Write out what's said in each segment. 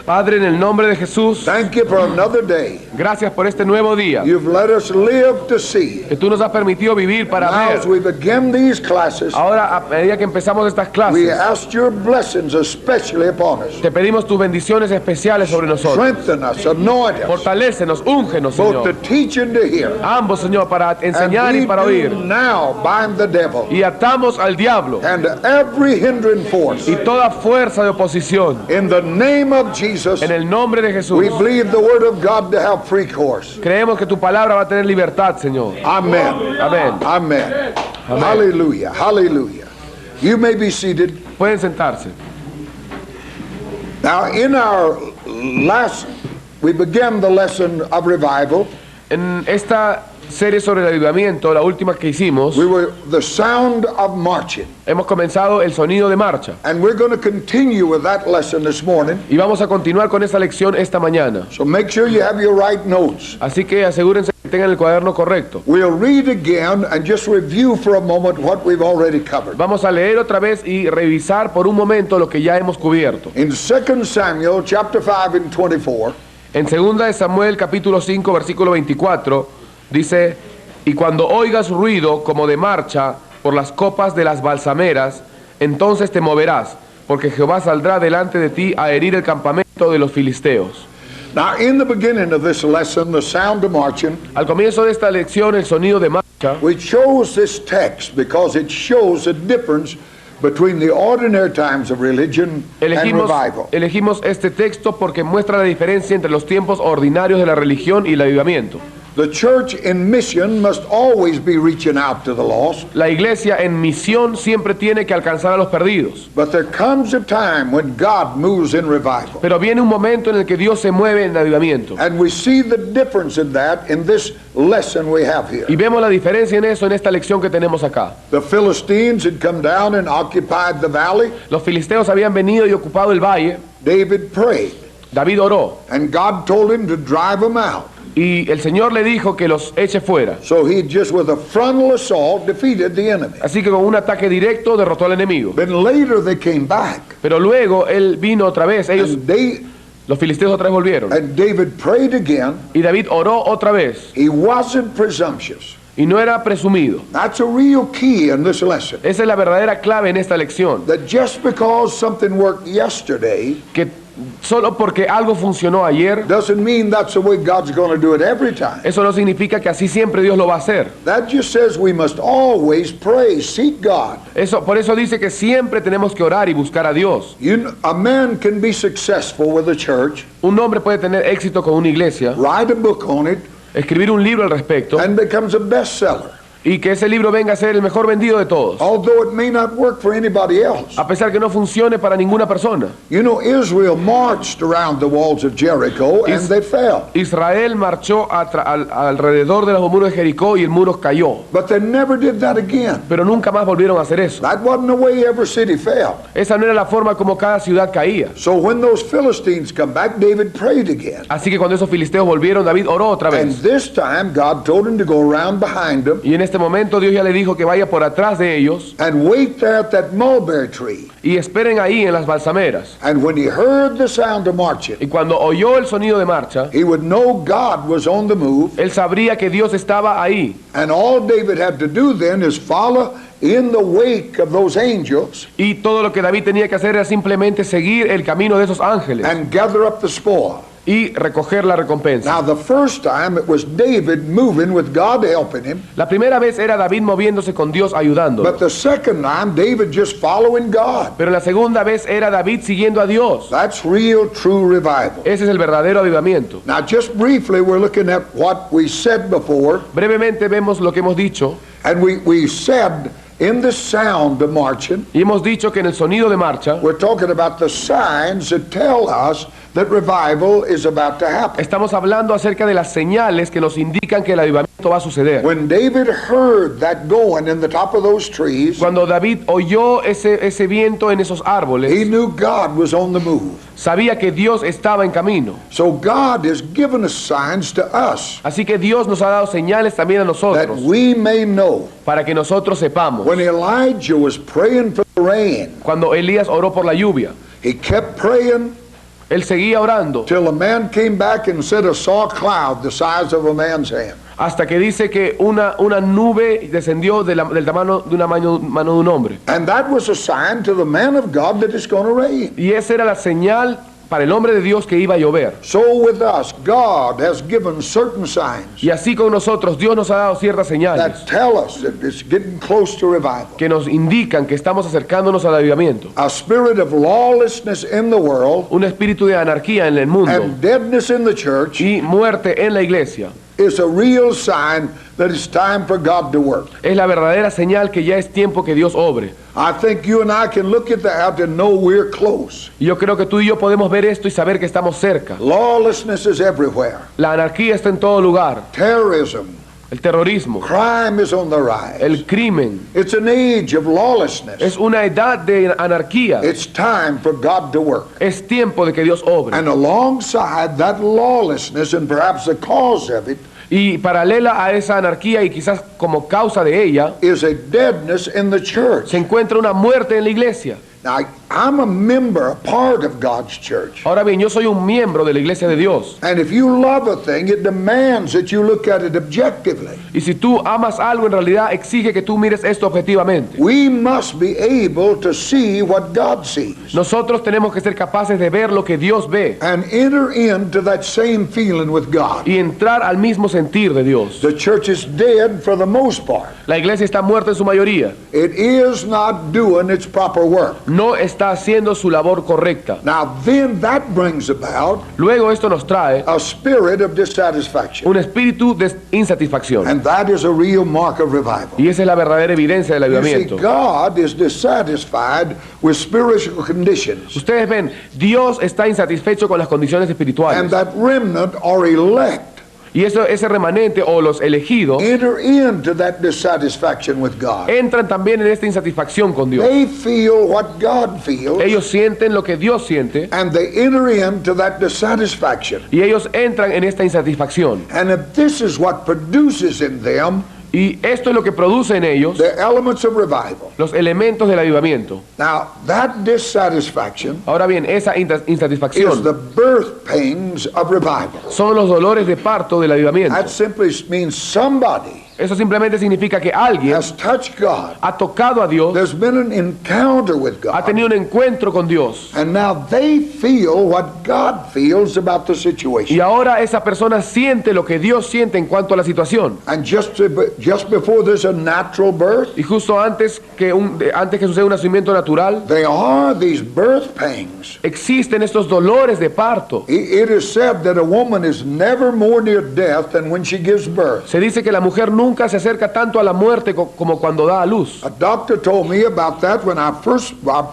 Padre, en el nombre de Jesús, thank you for another day. gracias por este nuevo día You've let us live to see. que tú nos has permitido vivir para Now, as we ver. begin these classes, Ahora, a medida que empezamos estas we clases, ask your blessings especially upon us. te pedimos tus bendiciones especiales sobre nosotros. Strengthen us, anoint us, Fortalécenos, úngenos, both to Señor. teach and to hear. Ambos, Señor, para And enseñar we y para do oír. now bind the devil Y atamos al diablo and every hindering force. y toda fuerza de oposición. In the name of Jesus, En el nombre de Jesús, we believe the word of God to have free course. creemos que tu palabra va a tener libertad, Señor. Amen. Amén. Amen. Hallelujah. Hallelujah. You may be seated. Pueden sentarse. Now, in our last, we began the lesson of revival. En esta serie sobre el avivamiento, la última que hicimos, We were the sound of marching. hemos comenzado el sonido de marcha. And we're going to continue with that lesson this morning. Y vamos a continuar con esa lección esta mañana. So make sure you have your right notes. Así que asegúrense que tengan el cuaderno correcto. We'll read again and just review for a moment what we've already covered. Vamos a leer otra vez y revisar por un momento lo que ya hemos cubierto. In 2 Samuel chapter 5 and 24, En 2 de Samuel capítulo 5 versículo 24 dice: y cuando oigas ruido como de marcha por las copas de las balsameras, entonces te moverás, porque Jehová saldrá delante de ti a herir el campamento de los filisteos. now in the beginning of this lesson, the sound of marching, Al comienzo de esta lección, el sonido de marcha, we chose this text because it shows the difference between the ordinary times of religion and revival. elegimos este texto porque muestra la diferencia entre los tiempos ordinarios de la religión y el avivamiento. The church in mission must always be reaching out to the lost, La iglesia en misión siempre tiene que alcanzar a los perdidos. but there comes a time when God moves in revival. Pero viene un momento en el que Dios se mueve en el avivamiento. And we see the difference in that in this lesson we have here. Y vemos la diferencia en eso en esta lección que tenemos acá. The Philistines had come down and occupied the valley. Los filisteos habían venido y ocupado el valle. David prayed, David oró and God told him to drive them out. y el Señor le dijo que los eche fuera. So he just, with a frontal assault, defeated the enemy. Así que con un ataque directo derrotó al enemigo. Then later they came back, Pero luego él vino otra vez. Los filisteos otra vez volvieron. and David prayed again. Y David oró otra vez. He wasn't presumptuous. Y no era presumido. That's a real key in this lesson. Esa es la verdadera clave en esta lección. That just because something worked yesterday Que solo porque algo funcionó ayer, doesn't mean that's the way God's going to do it every time. eso no significa que así siempre Dios lo va a hacer. That just says we must always pray, seek God. Por eso dice que siempre tenemos que orar y buscar a Dios. A man can be successful with a church, Un hombre puede tener éxito con una iglesia, write a book on it, escribir un libro al respecto, and becomes a bestseller, y que ese libro venga a ser el mejor vendido de todos, although it may not work for anybody else. a pesar que no funcione para ninguna persona. You know, Israel marched around the walls of Jericho and they fell. Israel marchó alrededor de los muros de Jericó y el muro cayó, But they never did that again. pero nunca más volvieron a hacer eso. That wasn't the way every city fell. Esa no era la forma como cada ciudad caía. So when those Philistines come back, David prayed again. Así que cuando esos filisteos volvieron, David oró otra And vez. this time God told him to go around behind them Y en este momento Dios ya le dijo que vaya por atrás de ellos and wait there at that mulberry tree. y esperen ahí en las balsameras. And when he heard the sound of marching, Y cuando oyó el sonido de marcha, he would know God was on the move. él sabría que Dios estaba ahí. And all David had to do then is follow in the wake of those angels Y todo lo que David tenía que hacer era simplemente seguir el camino de esos ángeles and gather up the spoil. y recoger la recompensa. Now the first time it was David moving with God helping him, La primera vez era David moviéndose con Dios ayudándolo. but the second time David just following God. Pero la segunda vez era David siguiendo a Dios. That's real true revival. Ese es el verdadero avivamiento. Now just briefly we're looking at what we said before, Brevemente vemos lo que hemos dicho. and we said in the sound of marching, Y hemos dicho que en el sonido de marcha we're talking about the signs that tell us that revival is about to happen. estamos hablando acerca de las señales que nos indican que el avivamiento va a suceder. When David heard that going in the top of those trees, Cuando David oyó ese viento en esos he árboles, knew God was on the move. sabía que Dios estaba en camino. So God has given us signs to us Así que Dios nos ha dado señales también a that nosotros we may know. para que nosotros sepamos. When Elijah was praying for the rain, Cuando Elías oró por la lluvia, he kept praying Él seguía orando. Till a man came back and said, "I saw a cloud the size of a man's hand." Hasta que dice que una nube descendió del tamaño de una mano de un hombre. And that was a sign to the man of God that it's going to rain. Y esa era la señal para el hombre de Dios que iba a llover. So with us, God has given certain signs Y así con nosotros, Dios nos ha dado ciertas señales that tell us that it's getting close to revival. que nos indican que estamos acercándonos al avivamiento. A spirit of lawlessness in the world Un espíritu de anarquía en el mundo and deadness in the church y muerte en la iglesia is a real sign that it's time for God to work. es la verdadera señal que ya es tiempo que Dios obre. I think you and I can look at that and know we're close. Y yo creo que tú y yo podemos ver esto y saber que estamos cerca. Lawlessness is everywhere. La anarquía está en todo lugar. Terrorism, El terrorismo, crime is on the rise. el crimen. It's an age of lawlessness. Es una edad de anarquía. It's time for God to work. Es tiempo de que Dios obre. And alongside that lawlessness and perhaps the cause of it Y paralela a esa anarquía y quizás como causa de ella, is a deadness in the church. se encuentra una muerte en la iglesia. Now, I'm a member, a part of God's church. Ahora bien, yo soy un miembro de la iglesia de Dios. And if you love a thing, it demands that you look at it objectively. Y si tú amas algo, en realidad exige que tú mires esto objetivamente. We must be able to see what God sees Nosotros tenemos que ser capaces de ver lo que Dios ve and enter into that same feeling with God. y entrar al mismo sentir de Dios. The church is dead for the most part. La iglesia está muerta en su mayoría. It is not doing its proper work. No está haciendo su labor correcta. Now, then that brings about Luego esto nos trae a spirit of dissatisfaction. un espíritu de insatisfacción. And that is a real mark of revival. Y esa es la verdadera evidencia del You see, avivamiento. God is dissatisfied with spiritual conditions. Ustedes ven, Dios está insatisfecho con las condiciones espirituales. And that remnant are elect Y ese remanente o los elegidos enter into that dissatisfaction with God. entran también en esta insatisfacción con Dios. They feel what God feels, Ellos sienten lo que Dios siente and they enter into that dissatisfaction. y ellos entran en esta insatisfacción. And if this is what produces in them Y esto es lo que produce en ellos the elements of revival. los elementos del avivamiento. Now, that dissatisfaction Ahora bien, esa is insatisfacción the birth pains of revival. son los dolores de parto del avivamiento. That simply means somebody Eso simplemente significa que alguien has touched God. ha tocado a Dios, There's been an encounter with ha God. tenido un encuentro con Dios. And now they feel what God feels about the Y situation. ahora esa persona siente lo que Dios siente en cuanto a la situación. And just before there's a natural birth, Y justo antes que suceda un nacimiento natural, they are these birth pains. existen estos dolores de parto. It is said that a woman is never more near death than when she gives birth. Se dice que la mujer nunca se acerca tanto a la muerte como cuando da a luz. A doctor told me about that when our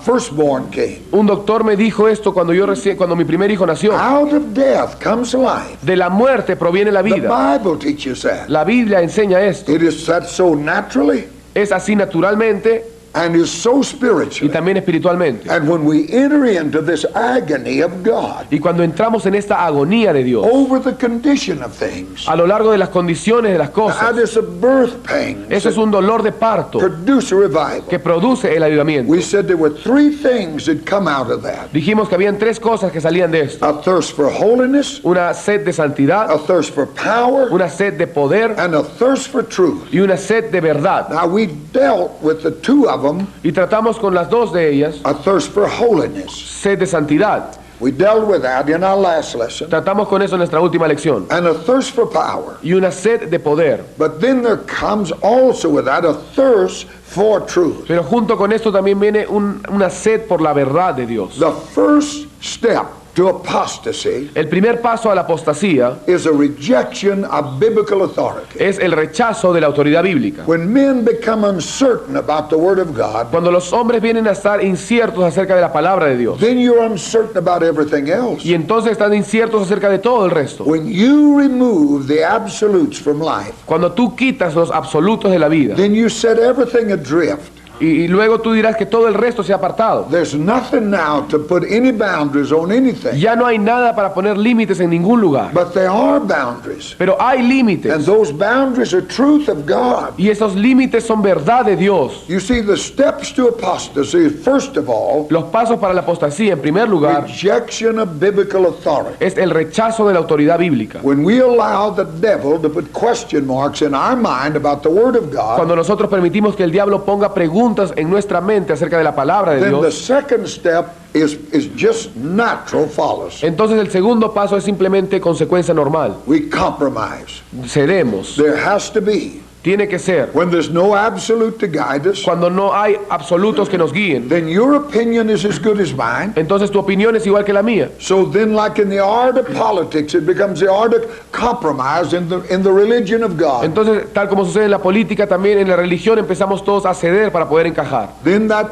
firstborn came. Un doctor me dijo esto cuando mi primer hijo nació. Out of death comes life. De la muerte proviene la The vida. Bible teaches that. La Biblia enseña esto. It is said so naturally Es así naturalmente and is so y spiritually. también espiritualmente. And when we enter into this agony of God Y cuando entramos en esta agonía de Dios, over the condition of things, a lo largo de las condiciones de las that cosas, is a birth pain eso es un dolor de parto produce a revival. que produce el avivamiento. We said there were three things that come out of that. Dijimos que habían tres cosas que salían de esto. A thirst for holiness, Una sed de santidad, a thirst for power, una sed de poder and a thirst for truth. y una sed de verdad. Now we dealt with the two of them, Y tratamos con las dos de ellas, a thirst for holiness. sed de santidad. We dealt with that in our last lesson. Tratamos con eso en nuestra última lección. And a thirst for power. Y una sed de poder. But then there comes also with that a thirst for truth. Pero junto con esto también viene una sed por la verdad de Dios. The first step to apostasy El primer paso a la apostasía is a rejection of biblical authority. es el rechazo de la autoridad bíblica. When men become uncertain about the Word of God, Cuando los hombres vienen a estar inciertos acerca de la palabra de Dios, then you're uncertain about everything else. y entonces están inciertos acerca de todo el resto. When you remove the absolutes from life, Cuando tú quitas los absolutos de la vida then you set everything adrift. Y luego tú dirás que todo el resto se ha apartado. There's nothing now to put any boundaries on anything. Ya no hay nada para poner límites en ningún lugar. But there are boundaries. Pero hay límites. And those boundaries are truth of God. Y esos límites son verdad de Dios. You see, the steps to apostasy, first of all, Los pasos para la apostasía, en primer lugar, rejection of biblical authority. es el rechazo de la autoridad bíblica. When we allow the devil to put question marks in our mind about the Word of God, Cuando nosotros permitimos que el diablo ponga preguntas en nuestra mente acerca de la palabra de then the Dios, second step is just natural follows. entonces el segundo paso es simplemente consecuencia normal. We compromise. Cedemos. There has to be. Tiene que ser. When there's no absolute to guide us, Cuando no hay absolutos que nos guíen, then your opinion is as good as mine. entonces tu opinión es igual que la mía. So then, like in the art of politics, it becomes the art of compromise in the religion of God. Entonces, tal como sucede en la política, también en la religión empezamos todos a ceder para poder encajar. Then that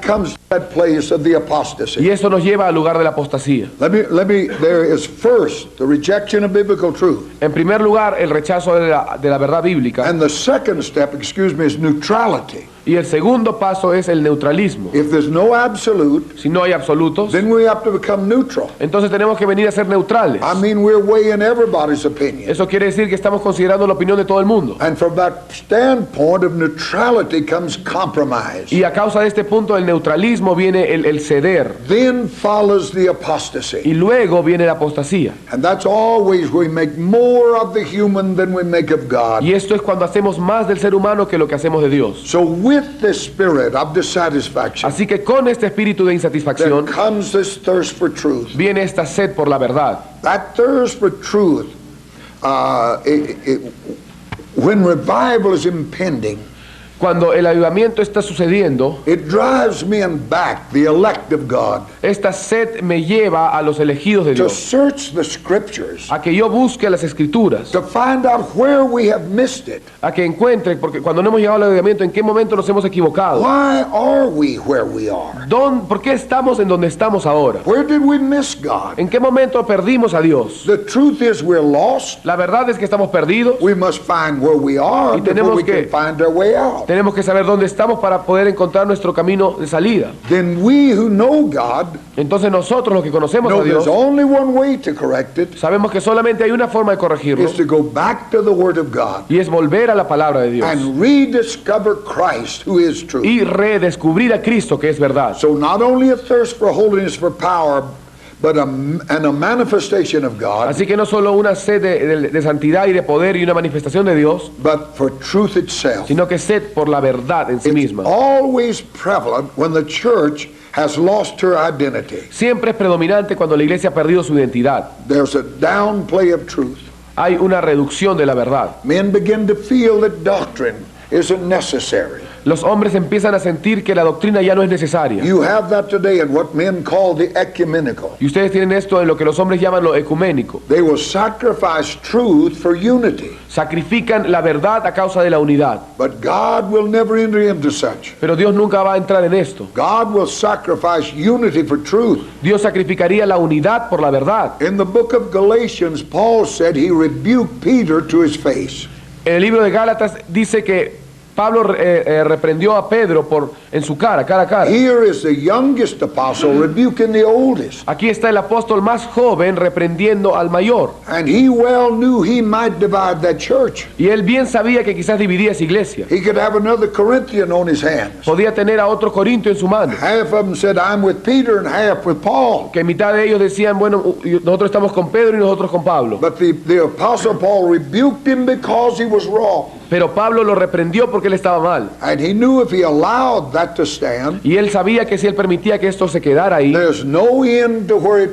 comes to that place of the apostasy. Y eso nos lleva al lugar de la apostasía. There is first the rejection of biblical truth. En primer lugar, el rechazo de la verdad bíblica. And the second step, is neutrality. Y el segundo paso es el neutralismo. If there's no absolute, Si no hay absolutos, then we have to become neutral. entonces tenemos que venir a ser neutrales. I mean, we're weighing everybody's opinion. Eso quiere decir que estamos considerando la opinión de todo el mundo. And from that standpoint of neutrality comes compromise. Y a causa de este punto del neutralismo viene el ceder. Then follows the apostasy. Y luego viene la apostasía. And that's always where we make more of the human than we make of God. Y esto es cuando hacemos más del ser humano que lo que hacemos de Dios. So with this spirit of dissatisfaction, Así que con este espíritu de there insatisfacción comes this thirst for truth. viene esta sed por la verdad. That thirst for truth, when revival is impending, Cuando el avivamiento está sucediendo, it drives men back, the elect of God, esta sed me lleva a los elegidos de to Dios, search the scriptures, a que yo busque las escrituras, to find out where we have missed it. a que encuentre, porque cuando no hemos llegado al avivamiento, ¿en qué momento nos hemos equivocado? Why are we where we are? ¿Por qué estamos en donde estamos ahora? Where did we miss God? ¿En qué momento perdimos a Dios? The truth is we're lost. La verdad es que estamos perdidos. We must find where we are Y before tenemos we que- can find our way out. Tenemos que saber dónde estamos para poder encontrar nuestro camino de salida. Then we who know God Entonces nosotros, los que conocemos a know Dios, there's only one way to correct it, sabemos que solamente hay una forma de corregirlo, is to go back to the Word of God y es volver a la palabra de Dios and rediscover Christ, who is truth. y redescubrir a Cristo, que es verdad. So not only a thirst for holiness, for power, but a manifestation of God, Así que no solo una sed de santidad y de poder y una manifestación de Dios, but for truth itself. sino que sed por la verdad en sí It's misma. always prevalent when the church has lost her identity. Siempre es predominante cuando la iglesia ha perdido su identidad. There's a downplay of truth. Hay una reducción de la verdad. Men begin to feel that doctrine isn't necessary. Los hombres empiezan a sentir que la doctrina ya no es necesaria. You have that today in what men call the ecumenical. Y ustedes tienen esto en lo que los hombres llaman lo ecuménico. They will sacrifice truth for unity, Sacrifican la verdad a causa de la unidad. but God will never enter into such. Pero Dios nunca va a entrar en esto. God will sacrifice unity for truth. Dios sacrificaría la unidad por la verdad. In the book of Galatians, Paul said he rebuked Peter to his face. En el libro de Gálatas dice que Pablo reprendió a Pedro en su cara a cara. Here is the youngest apostle rebuking the oldest. Aquí está el apóstol más joven reprendiendo al mayor. And he well knew he might divide that church. Y él bien sabía que quizás dividía esa iglesia. He could have another Corinthian on his hands. Podía tener a otro Corintio en su mano. Half of them said, I'm with Peter, and half with Paul. Que mitad de ellos decían, bueno, nosotros estamos con Pedro y nosotros con Pablo. But the apostle Paul rebuked him because he was wrong. Pero Pablo lo reprendió porque él estaba mal. And he knew if he allowed that to stand, Y él sabía que si él permitía que esto se quedara ahí, there's no end to where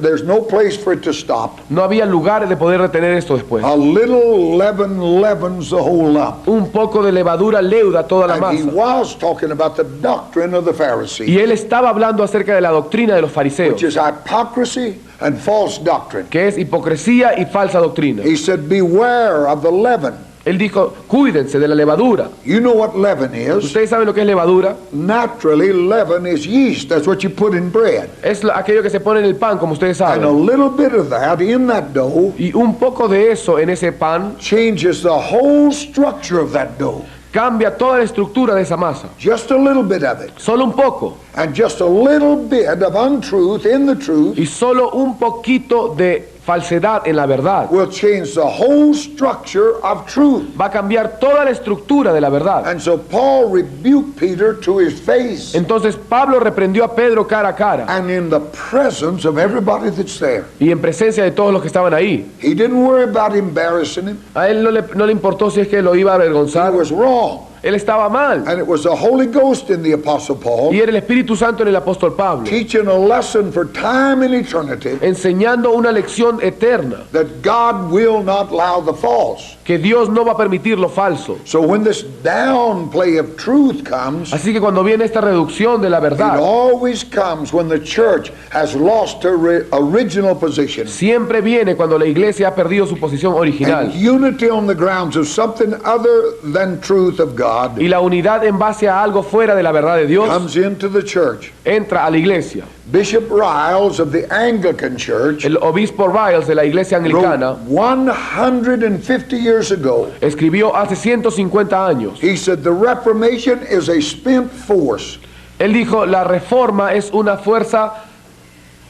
there's no place for it to stop. no había lugar de poder retener esto después. A little leaven leavens the whole lump. Un poco de levadura leuda toda la And he masa. was talking about the doctrine of the Pharisees, Y él estaba hablando acerca de la doctrina de los fariseos, which is hypocrisy and false doctrine. que es hipocresía y falsa doctrina. He said, beware of the leaven. Él dijo, cuídense de la levadura. You know what leaven is? ¿Ustedes saben lo que es levadura? Naturally, leaven is yeast. That's what you put in bread. Es aquello que se pone en el pan, como ustedes And a saben. little bit of that in that dough Y un poco de eso en ese pan changes the whole structure of that dough. cambia toda la estructura de esa masa. Just a little bit of it. Solo un poco. And just a little bit of untruth in the truth. Y solo un poquito de falsedad en la verdad will change the whole structure of truth. Va a cambiar toda la estructura de la verdad. And so Paul rebuked Peter to his face. Entonces Pablo reprendió a Pedro cara a cara. And in the presence of everybody that's there. Y en presencia de todos los que estaban ahí. He didn't worry about embarrassing him. A él no le importó si es que lo iba a avergonzar. He was wrong. Él estaba mal. And it was the Holy Ghost in the Apostle Paul. Y era el Espíritu Santo en el apóstol Pablo. Teaching a lesson for time and eternity. Enseñando una lección eterna. That God will not allow the false. Que Dios no va a permitir lo falso. So when this downplay of truth comes, así que cuando viene esta reducción de la verdad, it always comes when the church has lost her original position. Siempre viene cuando la iglesia ha perdido su posición original. And unity on the grounds of something other than truth of God. Y la unidad en base a algo fuera de la verdad de Dios comes into the church. Entra a la iglesia. Bishop Riles of the Anglican Church, el obispo Riles de la iglesia anglicana, 150 years ago, escribió hace 150 años. He said the Reformation is a spent force. Él dijo la reforma es una fuerza.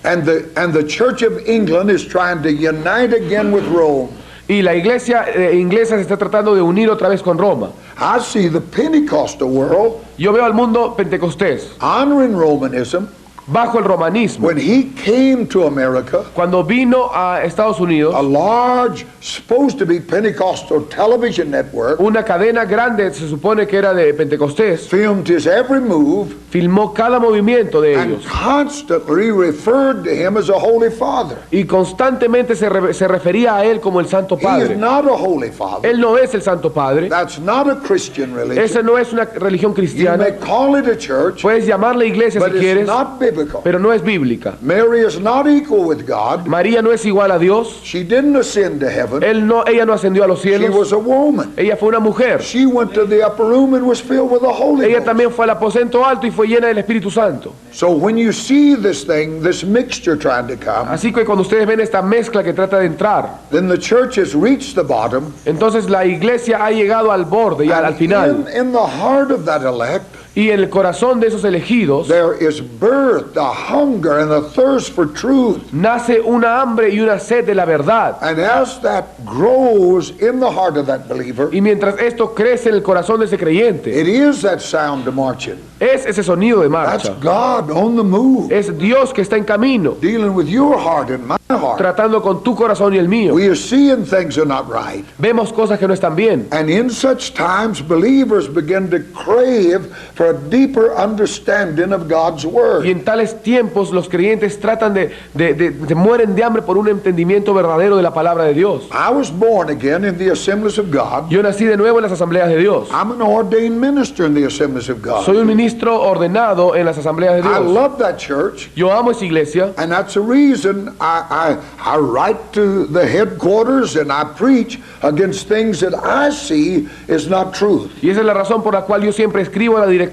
And the Church of England is trying to unite again with Rome. Y la iglesia inglesa se está tratando de unir otra vez con Roma. I see the Pentecostal world. Yo veo al mundo pentecostés. Honoring Romanism. Bajo el romanismo. When he came to America, cuando vino a Estados Unidos, a large, supposed to be Pentecostal television network, una cadena grande se supone que era de Pentecostés, filmed his every move, filmó cada movimiento de ellos, and constantly referred to him as a Holy Father. Y constantemente se refería a él como el Santo Padre. He is not a Holy Father. Él no es el Santo Padre. That's not a Christian religion. Esa no es una religión cristiana. You may call it a church, puedes llamarla iglesia si quieres. Not biblical. Pero no es bíblica. Mary is not equal with God. María no es igual a Dios. She didn't ascend to heaven. Ella no ascendió a los cielos. She was a woman. Ella fue una mujer. She went to the upper room and was filled with the Holy Ella Ghost. también fue al aposento alto y fue llena del Espíritu Santo. So when you see this thing, this mixture trying to come, así que cuando ustedes ven esta mezcla que trata de entrar, then the church has reached the bottom. Entonces la iglesia ha llegado al borde y al final. In the heart of that elect, y en el corazón de esos elegidos, there is birth, the hunger and the thirst for truth. Nace una hambre y una sed de la verdad. And as that grows in the heart of that believer, y mientras esto crece en el corazón de ese creyente, it is that sound of marching. Es ese sonido de marcha. That's God on the move. Es Dios que está en camino. Dealing with your heart and my heart. Tratando con tu corazón y el mío. We are seeing things are not right. Vemos cosas que no están bien. And in such times, believers begin to crave for a deeper understanding of God's word. Y en tales tiempos los creyentes tratan de mueren de hambre por un entendimiento verdadero de la palabra de Dios. I was born again in the assemblies of God. Yo nací de nuevo en las asambleas de Dios. I'm an ordained minister in the assemblies of God. Soy un ministro ordenado en las asambleas de Dios. I love that church. Yo amo esa iglesia. And that's the reason I write to the headquarters and I preach against things that I see is not truth. Y esa es la razón por la cual yo siempre escribo a la directiva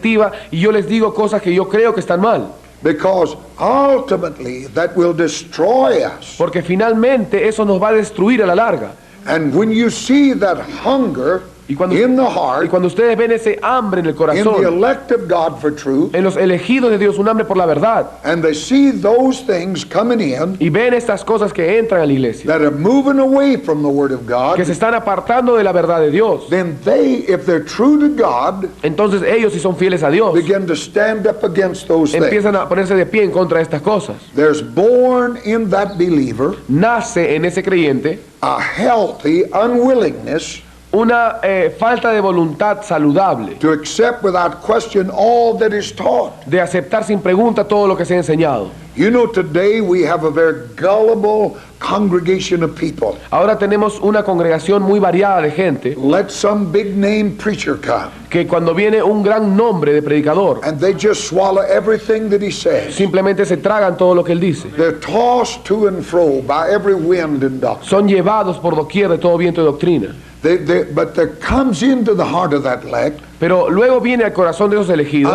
y yo les digo cosas que yo creo que están mal. Because ultimately that will destroy us. Porque finalmente eso nos va a destruir a la larga. And when you see that hunger in the heart, y cuando ustedes ven ese hambre en el corazón, in the elect of God for truth, en los elegidos de Dios, un hambre por la verdad, and they see those things coming in, y ven estas cosas que entran a la iglesia, that are moving away from the word of God, que se están apartando de la verdad de Dios, then they, if they're true to God, entonces ellos, si son fieles a Dios, begin to stand up against those empiezan things. a ponerse de pie en contra de estas cosas. There's born in that believer, nace en ese creyente, a healthy unwillingness una falta de voluntad saludable, to accept without question all that is taught. De aceptar sin pregunta todo lo que se ha enseñado. You know, today we have a very gullible congregation of people. Ahora tenemos una congregación muy variada de gente. Let some big name preacher come. Que cuando viene un gran nombre de predicador, and they just swallow everything that he says. Simplemente se tragan todo lo que él dice. They're tossed to and fro by every wind and doctrine. Son llevados por doquier de todo viento de doctrina. But there comes into the heart of that elect, pero luego viene al corazón de esos elegidos,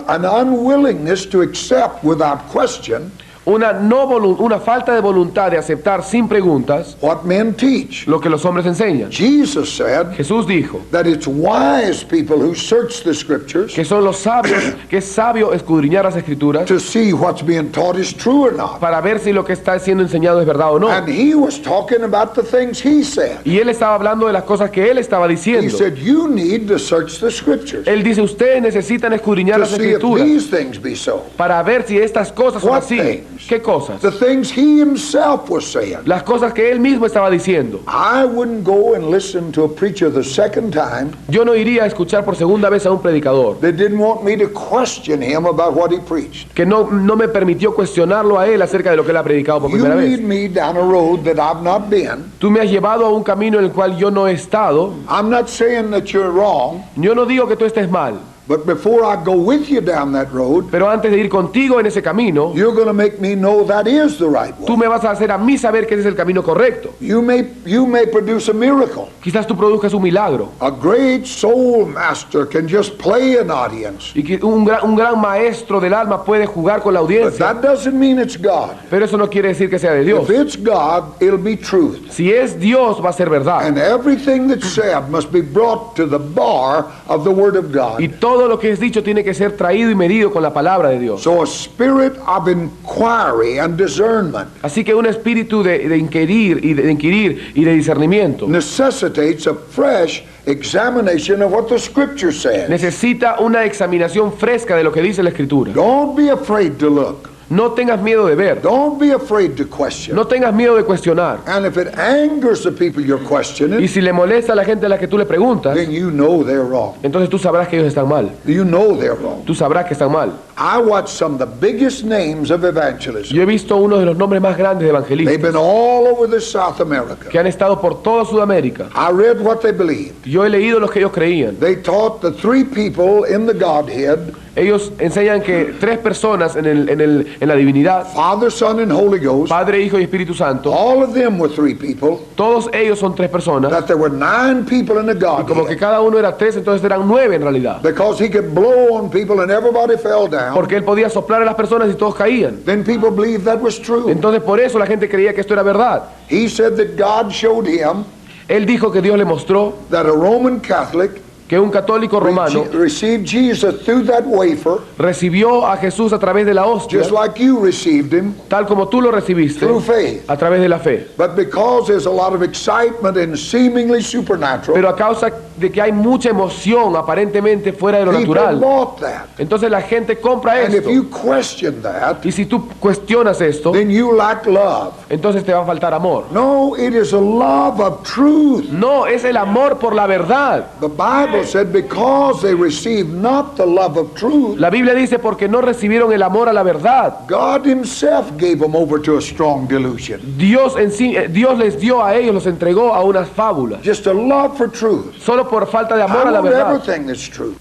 an unwillingness to accept without question, una falta de voluntad de aceptar sin preguntas what men teach. lo que los hombres enseñan. Jesus said Jesús dijo that it's wise people who search the scriptures que son los sabios, que es sabio escudriñar las escrituras to see what's being taught is true or not. para ver si lo que está siendo enseñado es verdad o no. And he was talking about the things he said. Y él estaba hablando de las cosas que él estaba He diciendo. said, you need to search the scriptures Él dice, ustedes necesitan escudriñar to las see if escrituras these things be so. para ver si estas cosas son What así. things? ¿Qué cosas? The things he himself was saying. Las cosas que él mismo estaba diciendo. I wouldn't go and listen to a preacher the second time Yo no iría a escuchar por segunda vez a un predicador that didn't want me to question him about what he preached. que no me permitió cuestionarlo a él acerca de lo que él ha predicado por You primera lead vez. me down a road that I've not been. Tú me has llevado a un camino en el cual yo no he estado. I'm not saying that you're wrong, Yo no digo que tú estés mal, but before I go with you down that road, pero antes de ir contigo en ese camino, you're going to make me know that is the right tú way. me vas a hacer a mí saber que ese es el camino correcto. You may produce a miracle. Quizás tú produzcas un milagro A great soul master can just play an audience, y que un gran maestro del alma puede jugar con la but audiencia, that doesn't mean it's God. pero eso no quiere decir que sea de Dios. If it's God, it'll be truth. Si es Dios, va a ser verdad. And everything that's said must be brought to the bar of the Word of God. Y todo lo que es dicho tiene que ser traído y medido con la palabra de Dios. So a spirit of inquiry and discernment Así que un espíritu de inquirir y de discernimiento necessitates a fresh examination of what the Scripture says. necesita una examinación fresca de lo que dice la Escritura. Don't be afraid to look. No tengas miedo de ver, Don't be afraid to question. no tengas miedo de cuestionar. And if it angers the people you're Y questioning, si le molesta a la gente a la que tú le preguntas, then you know they're wrong. entonces tú sabrás que ellos están mal. You know they're wrong. Tú sabrás que están mal. I watched some of the biggest names of evangelism. Yo he visto uno de los nombres más grandes de They've evangelistas been all over the South America. que han estado por toda Sudamérica. I read what they believed. Yo he leído lo que ellos creían. They taught the three people in the Godhead, Ellos enseñan que tres personas en la divinidad, Father, Son, and Holy Ghost, Padre, Hijo y Espíritu Santo, all of them were three people, todos ellos son tres personas. that there were 9 people in the Y como que Godhead, cada uno era tres, entonces eran 9 en realidad. because he could blow on people and everybody fell down. Porque él podía soplar a las personas y todos caían. Then people believed that was true. Entonces por eso la gente creía que esto era verdad. He said that God showed him Él dijo que Dios le mostró that a Roman Catholic que un católico romano received Jesus through that wafer, recibió a Jesús a través de la hostia, just like you received him tal como tú lo recibiste, through faith. a través de la fe. But because there's a lot of excitement and seemingly supernatural, Pero a causa de que hay mucha emoción aparentemente fuera de lo people natural, bought that. entonces la gente compra And if esto. you question that, Y si tú cuestionas esto, then you lack love. entonces te va a faltar amor. No, it is a love of truth. No, es el amor por la verdad. The Bible said because they received not the love of truth, La Biblia dice porque no recibieron el amor a la verdad. God himself gave them over to a strong delusion. Dios les dio a ellos, los entregó a unas fábulas. Just a love for truth. Solo por falta de amor I a la want verdad. everything that's true.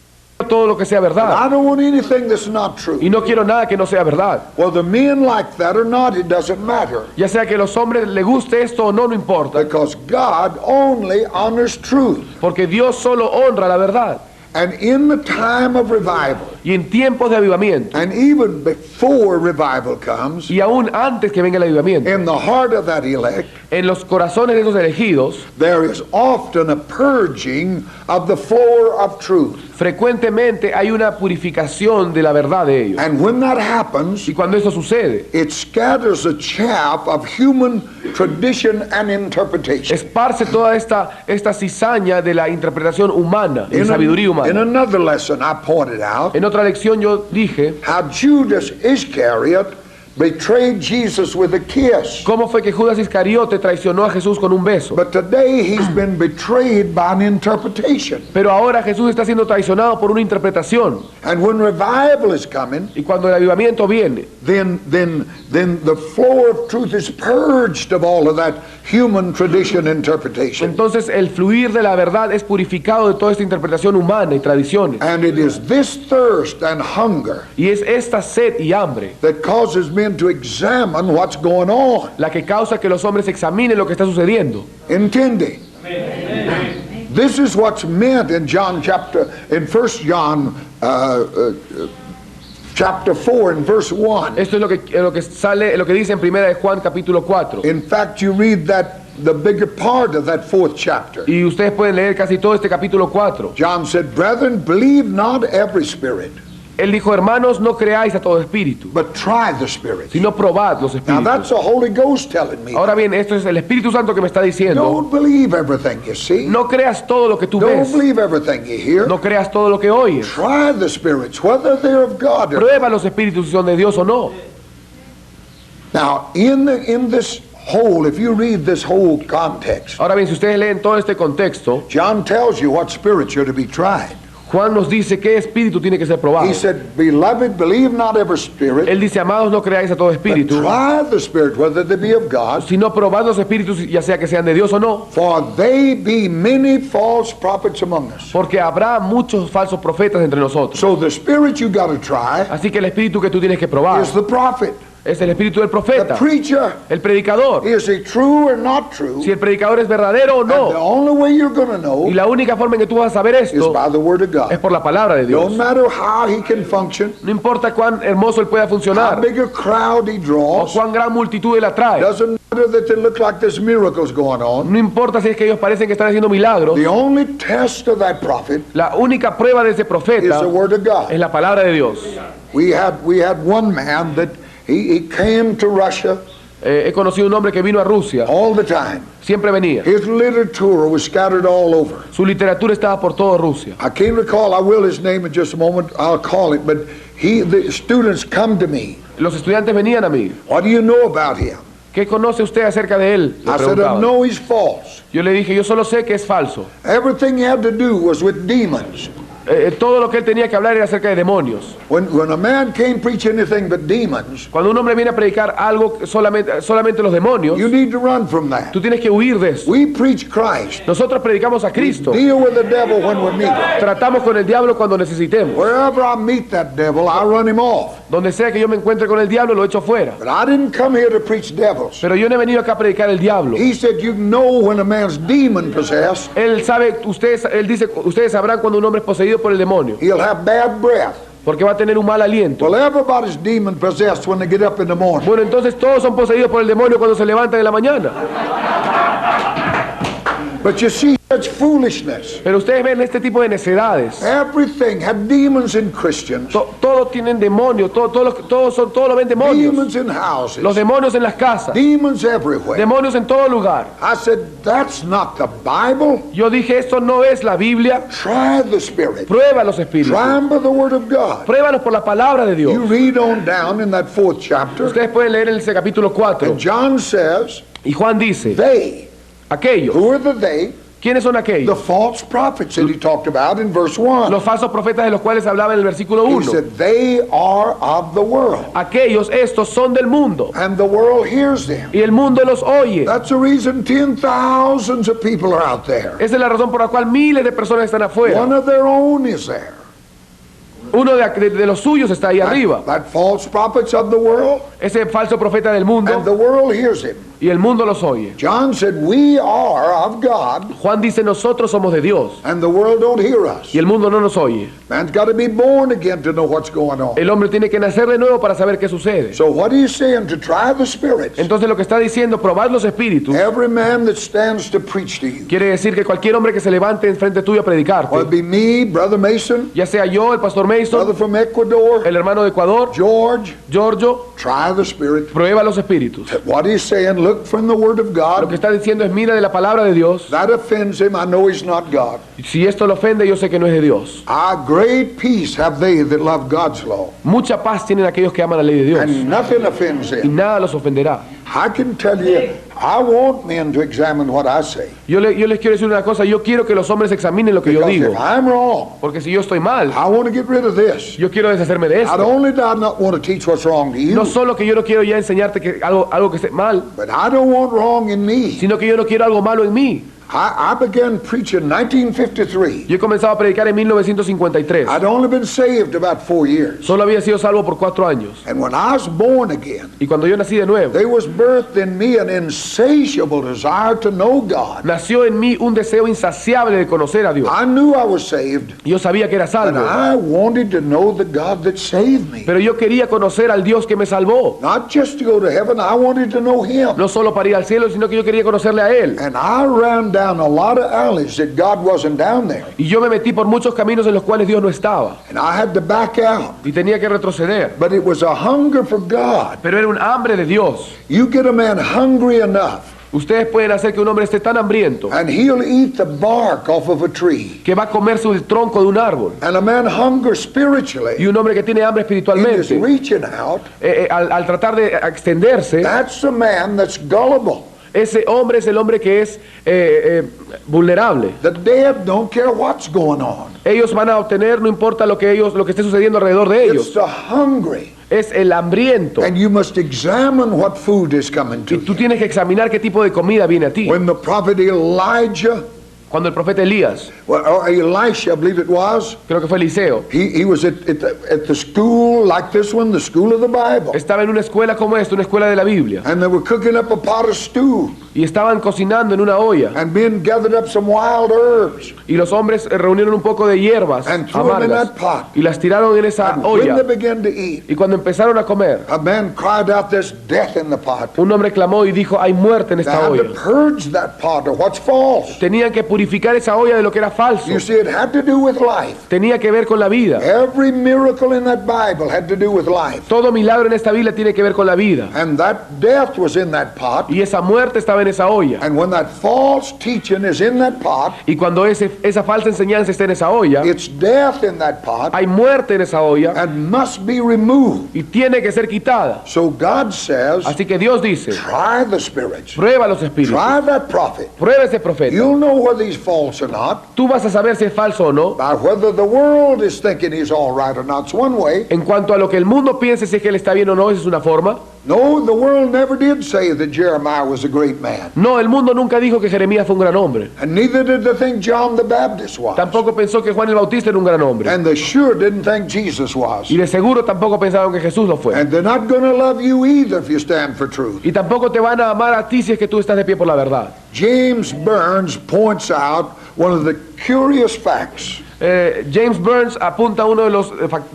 Todo lo que sea verdad. I don't want anything that's not true. Y no quiero nada que no sea verdad. Whether men like that or not, it doesn't matter. Ya sea que a los hombres les guste esto o no, no importa. Because God only honors truth. Porque Dios solo honra la verdad. And in the time of revival, Y en tiempos de avivamiento, and even before revival comes, y aún antes que venga el avivamiento, in the heart of that elect, en los corazones de esos elegidos, there is often a purging of the floor of truth. frecuentemente hay una purificación de la verdad de ellos. And when that happens, Y cuando eso sucede, it scatters the chaff of human tradition and interpretation. esparce toda esta cizaña de la interpretación humana, de sabiduría In humana. another lesson, I pointed out En otra lección yo dije how Judas Iscariot betrayed Jesus with a kiss. cómo fue que Judas Iscariote traicionó a Jesús con un beso. But today he's been betrayed by an interpretation. Pero ahora Jesús está siendo traicionado por una interpretación. And when revival is coming, Y cuando el avivamiento viene, then the floor of truth is purged of all of that human tradition interpretation. entonces el fluir de la verdad es purificado de toda esta interpretación humana y tradiciones. And it is this thirst and hunger Y es esta sed y hambre that causes men to examine what's going on. la que causa que los hombres examinen lo que está sucediendo. Entiende? This is what's meant in 1 John chapter 4 and verse 1. Esto es lo que sale, lo que dice en primera de Juan capítulo 4. In fact, you read the bigger part of that 4th chapter. Y ustedes pueden leer casi todo este capítulo 4. John said, brethren, believe not every spirit, Él dijo, hermanos, no creáis a todo espíritu, but try the spirits. sino probad los Now that's espíritus. the Holy Ghost telling me. Ahora bien, esto es el Espíritu Santo que me está diciendo, Don't believe everything you see. no creas todo lo que tú Don't ves, believe everything you hear. no creas todo lo que oyes. Try the spirits, whether they're of God or not. Prueba los espíritus si son de Dios o no. Now, in this whole, if you read this whole context, Ahora bien, si ustedes leen todo este contexto, John tells you what spirits are to be tried. Juan nos dice qué espíritu tiene que ser probado. He said, beloved, believe not every spirit, Él dice, amados, no creáis a todo but espíritu, try the spirit, whether they be of God, sino probad los espíritus, ya sea que sean de Dios o no, for they be many false prophets among us. porque habrá muchos falsos profetas entre nosotros. So the spirit you got to try Así que el espíritu que tú tienes que probar is the prophet. es el espíritu del The profeta, preacher, el predicador. is he true or not true? Si el predicador es verdadero o And the no. only way you're going to know Y la única forma en que tú vas a saber is esto by the word of es God. por la palabra de No Dios. matter how he can function, No importa cuán hermoso él pueda how funcionar big a crowd he o draws, cuán gran multitud él atrae. doesn't matter that they look like there's miracles going on. No importa si es que ellos parecen que están haciendo milagros. The only test of that prophet La única prueba de ese is profeta the word of God. es la palabra de Dios. We had one man that he came to Russia He conocido un hombre que vino a Rusia, all the time. siempre venía. His literature was scattered all over. Su literatura estaba por toda Rusia. I can't recall, I will his name in just a moment, I'll call it, but the students come to me. Los estudiantes venían a mí. What do you know about him? ¿Qué conoce usted acerca de él? Le I said, I preguntaban. know he's false. Yo le dije, yo solo sé que es falso. Everything he had to do was with demons. Todo lo que él tenía que hablar era acerca de demonios. When a man can't preach anything but demons, Cuando un hombre viene a predicar algo solamente los demonios, you need to run from that. tú tienes que huir de eso. We preach Christ. Nosotros predicamos a Cristo. Deal with the devil when we meet him. Tratamos con el diablo cuando necesitemos. Wherever I meet that devil, I run him off. Donde sea que yo me encuentre con el diablo, lo echo fuera. But I didn't come here to preach devils. Pero yo no he venido acá a predicar el diablo. He said, you know when a man's demon possessed, Él sabe, él dice, ustedes sabrán cuando un hombre es poseído por el demonio, he'll have bad breath. porque va a tener un mal aliento. Well, everybody's demon possessed when they get up in the morning. Bueno, entonces todos son poseídos por el demonio cuando se levantan en la mañana. But you see, such foolishness. Pero ustedes ven este tipo de necedades. Everything had demons in Christians, Todos tienen demonios, todos lo ven demonios. demons in houses, Los demonios en las casas, demons everywhere. demonios en todo lugar. I said, that's not the Bible. Yo dije, esto no es la Biblia. Try the Spirit. Prueba los espíritus. Try them by the Word of God. Pruébalos por la palabra de Dios. You read on down in that 4th chapter, Ustedes pueden leer en ese capítulo 4. and John says, Y Juan dice, they, aquellos, who are the they? ¿quiénes son The aquellos? false prophets that he talked about in verse 1. Los falsos profetas de los cuales hablaba en el versículo He 1. said, they are of the world, Aquellos, estos son del mundo. and the world hears them. Y el mundo los oye. That's the reason 10,000s of people are out there. Esa es la razón por la cual miles de personas están afuera. One of their own is there. Uno de los suyos está ahí arriba. That false prophets of the world, Ese falso profeta del and mundo. the world hears him. Y el mundo los oye. John said, we are of God, Juan dice, nosotros somos de Dios. and the world don't hear us. Y el mundo no nos oye. Man's got to be born again to know what's going on. El hombre tiene que nacer de nuevo para saber qué sucede. So what he's saying, to try the spirits, Entonces lo que está diciendo, probad los espíritus, every man that stands to preach to you, quiere decir que cualquier hombre que se levante en frente tuyo a whether it predicarte, be me, Brother Mason, ya sea yo, el pastor brother Mason, from Ecuador, el hermano de Ecuador, George, Giorgio, try the spirit. prueba los espíritus. What he's saying, look from the Word of Lo que God. está diciendo es, mira de la palabra de Dios. That offends him. I know he's not God. Si esto lo ofende, yo sé que no es de Dios. Great peace have they that love God's law, Mucha paz tienen aquellos que aman la ley de Dios, and nothing offends y him. nada los ofenderá. I can tell you, I want men to examine what I say. Yo les quiero decir una cosa, yo quiero que los hombres examinen lo que yo Because digo, if I'm wrong, porque si yo estoy mal, I want to get rid of this. yo quiero deshacerme de Not esto. only do I not want to teach what's wrong to No you, solo que yo no quiero ya enseñarte que algo que esté mal, but I don't want wrong in me. sino que yo no quiero algo malo en mí. I began preaching in 1953. Yo he comenzado a predicar en 1953. I'd only been saved about 4 years. Solo había sido salvo por 4 años. And when I was born again, Y cuando yo nací de nuevo, there was birthed in me an insatiable desire to know God. nació en mí un deseo insaciable de conocer a Dios. I knew I was saved, Yo sabía que era but salvo, I wanted to know the God that saved me. pero yo quería conocer al Dios que me salvó. Not just to go to heaven, I wanted to know Him. No solo para ir al cielo, sino que yo quería conocerle a Él. And I ran down a lot of alleys that God wasn't down there. Y yo me metí por muchos caminos en los cuales Dios no estaba. And I had to back out. Y tenía que retroceder. But it was a hunger for God. Pero era un hambre de Dios. You get a man hungry enough, Ustedes pueden hacer que un hombre esté tan hambriento and he'll eat the bark off of a tree. que va a comerse el tronco de un árbol. And a man hunger Y spiritually, un hombre que tiene hambre in his espiritualmente, reaching out, al tratar de extenderse, that's a man that's gullible. ese hombre es el hombre que es vulnerable. The dead don't care what's going on. Ellos van a obtener, no importa lo que esté sucediendo alrededor de It's ellos. the hungry. Es el hambriento. And you must examine what food is coming to Y tú you. tienes que examinar qué tipo de comida viene a ti. When the prophet Elijah, Cuando el profeta Elías, or Elisha, I believe it was, creo que fue Eliseo, he was at the school like this one, the school of the Bible. estaba en una escuela como esta, una escuela de la Biblia, And they were cooking up a pot of stew. y estaban cocinando en una olla, And men gathered up some wild herbs. y los hombres reunieron un poco de hierbas And threw them in amargas that pot. y las tiraron en esa And when they olla. began to eat, Y cuando empezaron a comer, a man cried out, "There's death in the pot." un hombre clamó y dijo: hay muerte en They esta had to olla. purge that pot of what's false. Tenían que purificar esa olla de lo que era falso. You see, it had to do with life. Tenía que ver con la vida. Every miracle in that Bible had to do with life. Todo milagro en esta Biblia tiene que ver con la vida. And that death was in that pot. Y esa muerte estaba en esa olla. And when that false teaching is in that pot, Y cuando esa falsa enseñanza está en esa olla, it's death in that pot hay muerte en esa olla and must be removed. y tiene que ser quitada. So God says, Así que Dios dice: try the spirits. prueba los espíritus, Try that prophet. prueba ese profeta. You'll know whether he's false or not. Tú vas a saber si es falso o no. By whether the world is thinking he's all right or not, it's one way. En cuanto a lo que el mundo piense si es que él está bien o no, esa es una forma. No, the world never did say that Jeremiah was a great man. No, el mundo nunca dijo que Jeremías fue un gran hombre. And neither did they think John the Baptist was. Tampoco pensó que Juan el Bautista era un gran hombre. And they sure didn't think Jesus was. Y de seguro tampoco pensaron que Jesús lo fue. And they're not going to love you either if you stand for truth. Y tampoco te van a amar a ti si es que tú estás de pie por la verdad. James Burns points out one of the curious facts. James Burns apunta uno de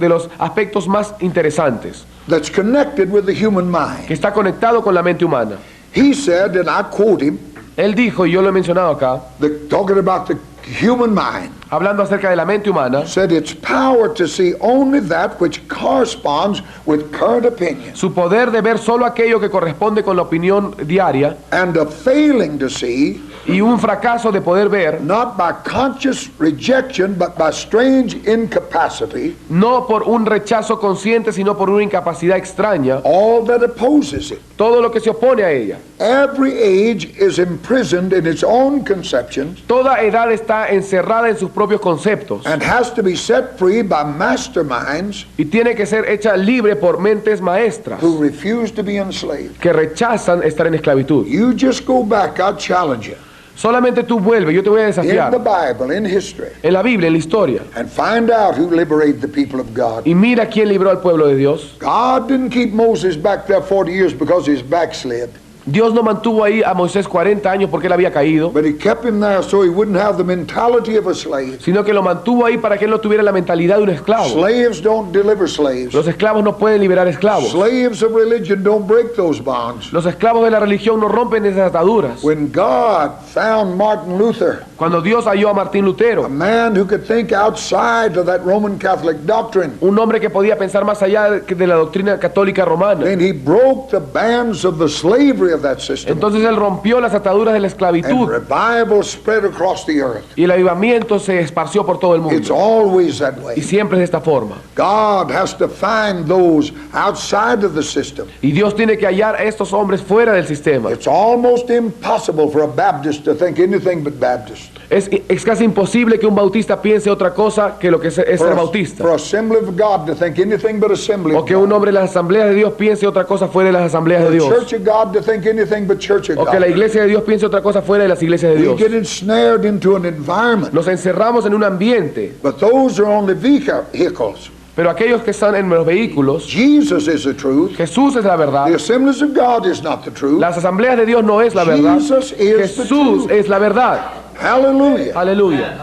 los aspectos más interesantes That's connected with the human mind. que está conectado con la mente humana. He said, and I quote him, Él dijo, y yo lo he mencionado acá, talking about the human mind, hablando acerca de la mente humana, said its power to see only that which corresponds with current opinion, su poder de ver solo aquello que corresponde con la opinión diaria and a failing to see, y un fracaso de poder ver, not by conscious rejection, but by strange incapacity, no por un rechazo consciente, sino por una incapacidad extraña, all that opposes it. todo lo que se opone a ella. Every age is imprisoned in its own conceptions Toda edad está encerrada en sus propios conceptos and has to be set free by masterminds y tiene que ser hecha libre por mentes maestras who refuse to be enslaved. que rechazan estar en esclavitud. You just go back, I challenge you, Solamente tú vuelves, yo te voy a in the desafiar Bible, in history, en la Biblia, en la historia, and find out who liberated the people of God. y mira quién libró al pueblo de Dios. God didn't keep Moses back there 40 years because he's backslid, Dios no mantuvo ahí a Moisés 40 años porque él había caído, but he kept him there so he wouldn't have the mentality of a slave. sino que lo mantuvo ahí para que él no tuviera la mentalidad de un esclavo. Slaves don't deliver slaves. Los esclavos no pueden liberar esclavos. Slaves of religion don't break those bonds. Los esclavos de la religión no rompen esas ataduras. When God found Martin Luther, Cuando Dios halló a Martín a Lutero, man who could think outside of that Roman Catholic doctrine, un hombre que podía pensar más allá de la doctrina católica romana, then he broke the bands of the slavery of that system, entonces él rompió las ataduras de la and esclavitud revival spread across the earth. y el avivamiento se esparció por todo el It's mundo. always that Y way. siempre es de esta forma. God has to find those outside of the system. Y Dios tiene que hallar a estos hombres fuera del sistema. It's almost impossible for a Baptist to think anything but Baptist. Es casi imposible que un bautista piense otra cosa que lo que es ser bautista. For Assembly of God to think anything but Assembly O of que God. un hombre en las asambleas de Dios piense otra cosa fuera de las asambleas de For the Dios. Church of God to think anything but Church of O que la God. iglesia de Dios piense otra cosa fuera de las iglesias de We Dios. get ensnared into an environment. Nos encerramos en un ambiente, But those are only vehicles. pero aquellos que están en los vehículos, Jesus is the truth. Jesús es la verdad. The assemblies of God is not the truth. Las asambleas de Dios no es la verdad. Jesus is the Jesús truth. es la verdad. Hallelujah. Aleluya.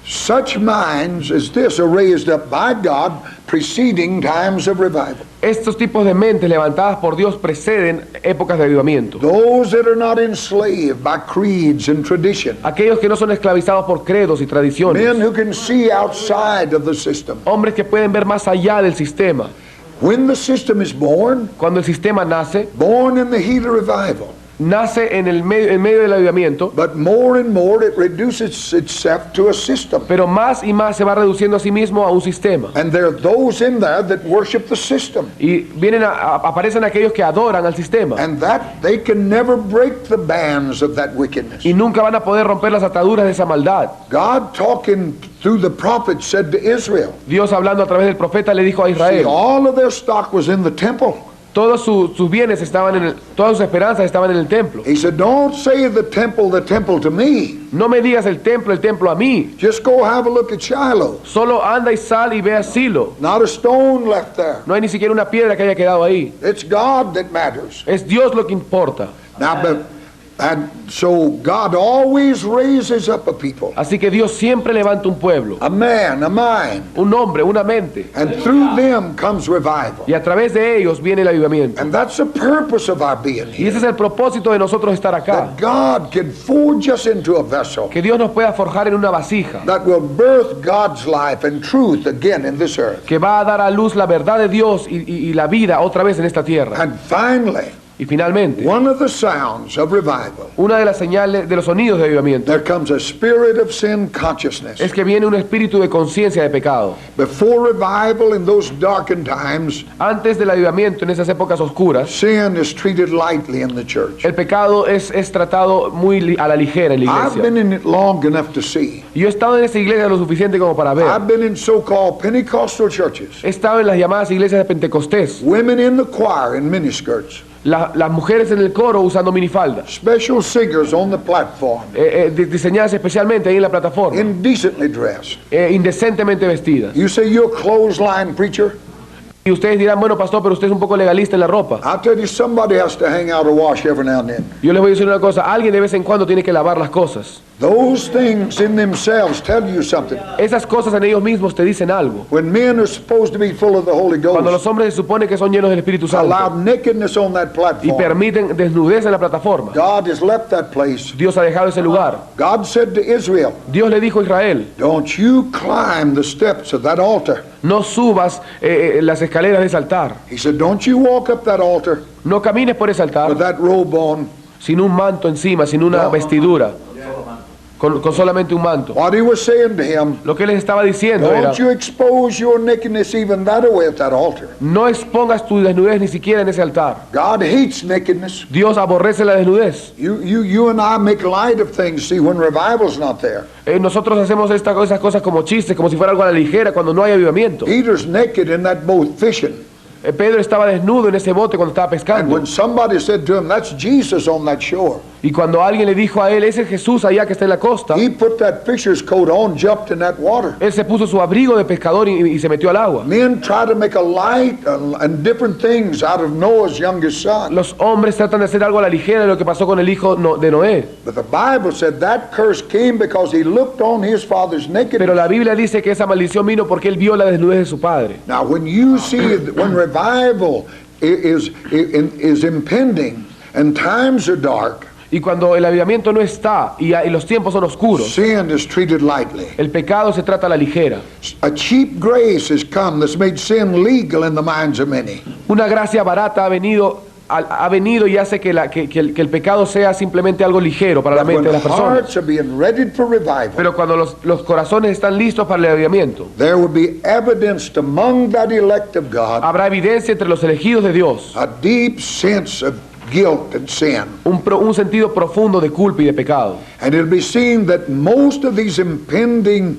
Such minds as this are raised up by God preceding times of revival. Estos tipos de mentes levantadas por Dios preceden épocas de avivamiento. Those that are not enslaved by creeds and tradition. Aquellos que no son esclavizados por credos y Men tradiciones. who can see outside of the system. Hombres que pueden ver más allá del sistema. When the system is born, Cuando el sistema nace, born in the heat of revival, nace en medio del avivamiento, but more and more it reduces itself to a system. pero más y más se va reduciendo a sí mismo a un sistema. And there are those in there that worship the system. Y aparecen aquellos que adoran al sistema. And that they can never break the bands of that wickedness. Y nunca van a poder romper las ataduras de esa maldad. God talking through the prophet said to Israel, Dios hablando a través del profeta le dijo a see, Israel, all of their stock was in the temple. todos sus bienes estaban todas sus esperanzas estaban en el templo. He said, don't say the temple to me. No me digas el templo a mí. Just go have a look at Shiloh. Solo anda y sal y ve a Silo. Not a stone left there. No hay ni siquiera una piedra que haya quedado ahí. It's God that matters. Es Dios lo que importa. Now, and so God always raises up a people, Así que Dios siempre levanta un pueblo, a man, a mind, un hombre, una mente. and through them comes revival. Y a través de ellos viene el avivamiento. And that's the purpose of our being Y here. ese es el propósito de nosotros estar acá. That God can forge us into a vessel Que Dios nos pueda forjar en una vasija. that will birth God's life and truth again in this earth. Que va a dar a luz la verdad de Dios y la vida otra vez en esta tierra. And finally, Y finalmente, one of the sounds of revival, una de las señales de los sonidos de avivamiento there comes a spirit of sin consciousness. es que viene un espíritu de conciencia de pecado. Before revival in those darkened times, Antes del avivamiento, en esas épocas oscuras, sin is treated lightly in the church. el pecado es tratado muy a la ligera en la I've been iglesia. in it long enough to see. Y yo he estado en esa iglesia lo suficiente como para ver. I've been in so-called Pentecostal churches. He estado en las llamadas iglesias de Pentecostés. Women in the choir in miniskirts. Las mujeres en el coro usando minifaldas. Special singers on the platform. Diseñadas especialmente ahí en la plataforma. Indecently dressed. Indecentemente vestidas. You say you're a clothesline preacher? Y ustedes dirán, bueno, pastor, pero usted es un poco legalista en la ropa. I'll tell you, somebody has to hang out a wash every now and then. Yo les voy a decir una cosa, alguien de vez en cuando tiene que lavar las cosas. Those things in themselves tell you something. Esas cosas en ellos mismos te dicen algo. When men are supposed to be full of the Holy Cuando los Ghost, hombres se supone que son llenos del Espíritu allow Santo nakedness on that y platform. permiten desnudez en la plataforma, God has left that place. Dios ha dejado ese lugar. God said to Israel, Dios le dijo a Israel, don't you climb the steps of that altar. no subas las escaleras de ese altar. He said, don't you walk up that altar No camines por ese with altar that robe on. sin un manto encima, sin una vestidura, con solamente un manto. What he was saying to him, Lo que él les estaba diciendo era, don't you expose your nakedness even that way at that altar. no expongas tu desnudez ni siquiera en ese altar. God hates nakedness. Dios aborrece la desnudez. You and I make light of things, see, when revival's not there. Nosotros hacemos esas cosas como chistes, como si fuera algo a la ligera, cuando no hay avivamiento. Peter's naked in that boat fishing. Pedro estaba desnudo en ese bote cuando estaba And pescando. when somebody said to him, that's Jesus on that shore, Y cuando alguien le dijo a él, ese es Jesús allá que está en la costa, he put that fisher's coat on, jumped in that water. él se puso su abrigo de pescador y se metió al agua. Men try to make a light and different things out of Noah's youngest son. Los hombres tratan de hacer algo a la ligera de lo que pasó con el hijo de Noé. But the Bible said that curse came because he looked on his father's Pero nakedness. la Biblia dice que esa maldición vino porque él vio la desnudez de su padre. Now, when you see, when revival is impending and times are dark, Y cuando el avivamiento no está y los tiempos son oscuros, sin is treated lightly. el pecado se trata a la ligera. A cheap grace has come that's made sin legal in the minds of many. Una gracia barata ha venido y hace que el pecado sea simplemente algo ligero para la But when mente de las personas. hearts are being readied for revival, Pero cuando los corazones están listos para el avivamiento, there will be evidenced among that elect of God habrá evidencia entre los elegidos de Dios, a deep sense of guilt and sin. un sentido profundo de culpa y de pecado. And it'll be seen that most of these impending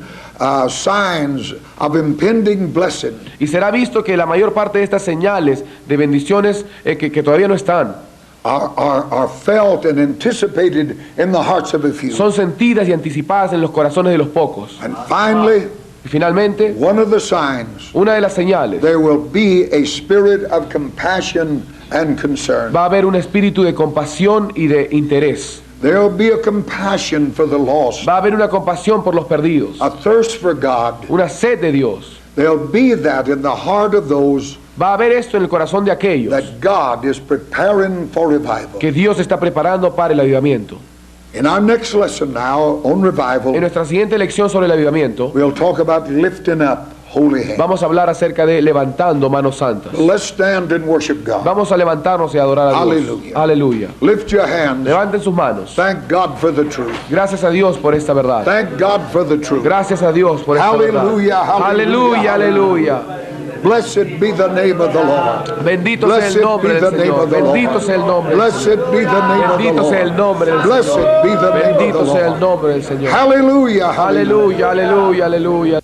signs of impending blessing Y será visto que la mayor parte de estas señales de bendiciones que todavía no están, are felt and anticipated in the hearts of a few. son sentidas y anticipadas en los corazones de los pocos. And finally, Y finalmente, one of the signs, una de las señales, there will be a spirit of compassion and concern. va a haber un espíritu de compasión y de interés. There will be a compassion for the lost, Va a haber una compasión por los perdidos, a thirst for God. una sed de Dios. There'll be that in the heart of those Va a haber esto en el corazón de aquellos that God is preparing for revival. que Dios está preparando para el avivamiento. In our next lesson now on En revival, nuestra siguiente lección sobre el avivamiento, we'll talk about lifting up holy hands. vamos a hablar acerca de levantando manos santas. Let's stand and worship God. Vamos a levantarnos y adorar a Dios. Aleluya. Aleluya. Lift your hands. Levanten sus manos. Thank God for the truth. Gracias a Dios por esta verdad. Thank God for the truth. Gracias a Dios por esta verdad. Aleluya, aleluya, Aleluya, aleluya. Blessed be the name of the Lord. Bendito sea Blessed el nombre be del the name Señor. of the Bendito Lord. sea el nombre del Blessed Señor. be the name of the Bendito sea el Lord. nombre del Blessed Señor. be the name of Bendito the sea el Lord. nombre del Señor. Hallelujah, hallelujah. Aleluya, aleluya, aleluya.